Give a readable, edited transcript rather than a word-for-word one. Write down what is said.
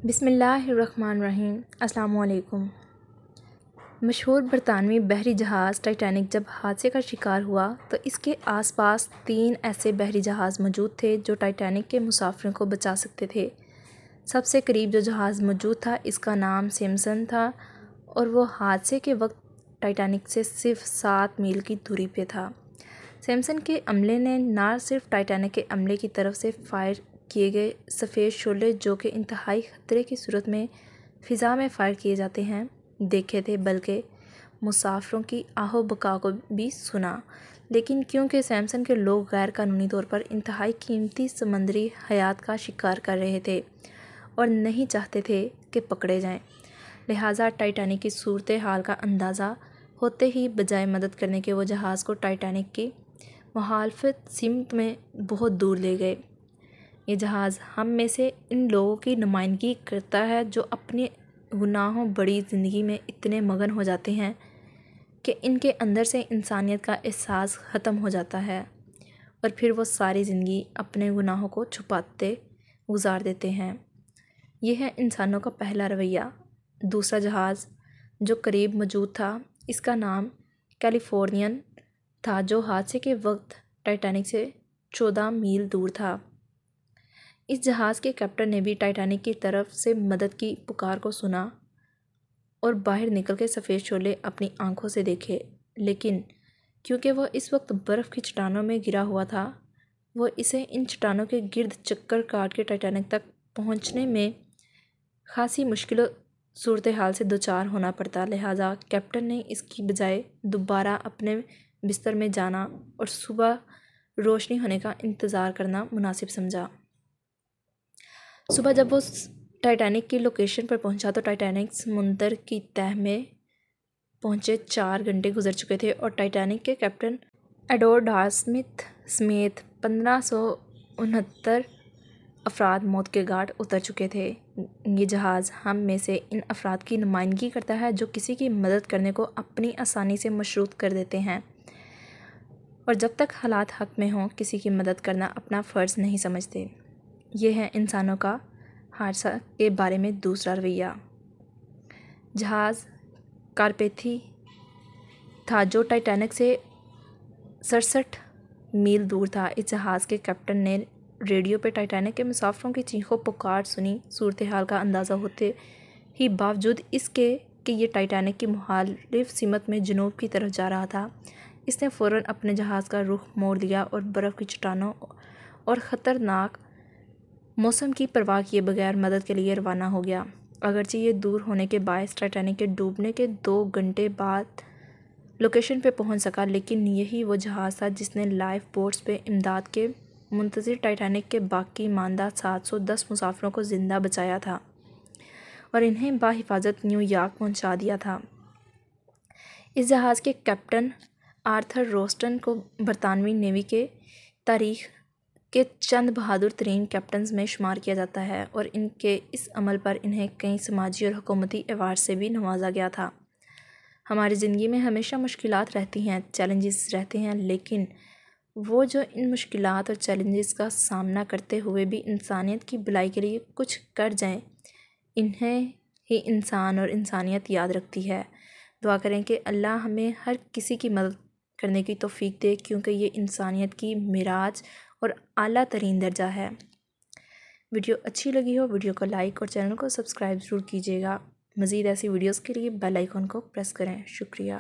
بسم اللہ الرحمن الرحیم۔ السلام علیکم۔ مشہور برطانوی بحری جہاز ٹائٹینک جب حادثے کا شکار ہوا تو اس کے آس پاس 3 ایسے بحری جہاز موجود تھے جو ٹائٹینک کے مسافروں کو بچا سکتے تھے۔ سب سے قریب جو جہاز موجود تھا اس کا نام سیمسن تھا اور وہ حادثے کے وقت ٹائٹینک سے صرف 7 میل کی دوری پہ تھا۔ سیمسن کے عملے نے نہ صرف ٹائٹینک کے عملے کی طرف سے فائر کیے گئے سفید شعلے جو کہ انتہائی خطرے کی صورت میں فضا میں فائر کیے جاتے ہیں دیکھے تھے، بلکہ مسافروں کی آہ و بکا کو بھی سنا۔ لیکن کیونکہ سیمسن کے لوگ غیر قانونی طور پر انتہائی قیمتی سمندری حیات کا شکار کر رہے تھے اور نہیں چاہتے تھے کہ پکڑے جائیں، لہٰذا ٹائٹینک کی صورتحال کا اندازہ ہوتے ہی بجائے مدد کرنے کے وہ جہاز کو ٹائٹینک کی مخالف سمت میں بہت دور لے گئے۔ یہ جہاز ہم میں سے ان لوگوں کی نمائندگی کرتا ہے جو اپنے گناہوں بڑی زندگی میں اتنے مگن ہو جاتے ہیں کہ ان کے اندر سے انسانیت کا احساس ختم ہو جاتا ہے اور پھر وہ ساری زندگی اپنے گناہوں کو چھپاتے گزار دیتے ہیں۔ یہ ہے انسانوں کا پہلا رویہ۔ دوسرا جہاز جو قریب موجود تھا اس کا نام کیلیفورنین تھا جو حادثے کے وقت ٹائٹینک سے 14 میل دور تھا۔ اس جہاز کے کیپٹن نے بھی ٹائٹینک کی طرف سے مدد کی پکار کو سنا اور باہر نکل کے سفید شعلے اپنی آنکھوں سے دیکھے، لیکن کیونکہ وہ اس وقت برف کی چٹانوں میں گرا ہوا تھا، وہ اسے ان چٹانوں کے گرد چکر کاٹ کے ٹائٹینک تک پہنچنے میں خاصی مشکل صورتحال سے دوچار ہونا پڑتا، لہٰذا کیپٹن نے اس کی بجائے دوبارہ اپنے بستر میں جانا اور صبح روشنی ہونے کا انتظار کرنا مناسب سمجھا۔ صبح جب وہ ٹائٹینک کی لوکیشن پر پہنچا تو ٹائٹینک سمندر کی تہہ میں پہنچے 4 گھنٹے گزر چکے تھے اور ٹائٹینک کے کیپٹن ایڈورڈ آر اسمتھ سمیت 1569 افراد موت کے گھاٹ اتر چکے تھے۔ یہ جہاز ہم میں سے ان افراد کی نمائندگی کرتا ہے جو کسی کی مدد کرنے کو اپنی آسانی سے مشروط کر دیتے ہیں اور جب تک حالات حق میں ہوں کسی کی مدد کرنا اپنا فرض نہیں سمجھتے۔ یہ ہے انسانوں کا حادثہ کے بارے میں دوسرا رویہ۔ جہاز کارپیتھی تھا جو ٹائٹینک سے 67 میل دور تھا۔ اس جہاز کے کیپٹن نے ریڈیو پہ ٹائٹینک کے مسافروں کی چیخ و پکار سنی۔ صورتحال کا اندازہ ہوتے ہی باوجود اس کے کہ یہ ٹائٹینک کی مخالف سمت میں جنوب کی طرف جا رہا تھا، اس نے فوراً اپنے جہاز کا رخ موڑ لیا اور برف کی چٹانوں اور خطرناک موسم کی پرواہ کیے بغیر مدد کے لیے روانہ ہو گیا۔ اگرچہ یہ دور ہونے کے باعث ٹائٹینک کے ڈوبنے کے 2 گھنٹے بعد لوکیشن پہ پہنچ سکا، لیکن یہی وہ جہاز تھا جس نے لائف بوٹس پہ امداد کے منتظر ٹائٹینک کے باقی ماندہ 710 مسافروں کو زندہ بچایا تھا اور انہیں بحفاظت نیو یارک پہنچا دیا تھا۔ اس جہاز کے کیپٹن آرتھر روسٹن کو برطانوی نیوی کے تاریخ کے چند بہادر ترین کیپٹنز میں شمار کیا جاتا ہے اور ان کے اس عمل پر انہیں کئی سماجی اور حکومتی ایوارڈ سے بھی نوازا گیا تھا۔ ہماری زندگی میں ہمیشہ مشکلات رہتی ہیں، چیلنجز رہتے ہیں، لیکن وہ جو ان مشکلات اور چیلنجز کا سامنا کرتے ہوئے بھی انسانیت کی بھلائی کے لیے کچھ کر جائیں، انہیں ہی انسان اور انسانیت یاد رکھتی ہے۔ دعا کریں کہ اللہ ہمیں ہر کسی کی مدد کرنے کی توفیق دے کیونکہ یہ انسانیت کی معراج اور اعلیٰ ترین درجہ ہے۔ ویڈیو اچھی لگی ہو ویڈیو کو لائک اور چینل کو سبسکرائب ضرور کیجیے گا۔ مزید ایسی ویڈیوز کے لیے بیل آئیکن کو پریس کریں۔ شکریہ۔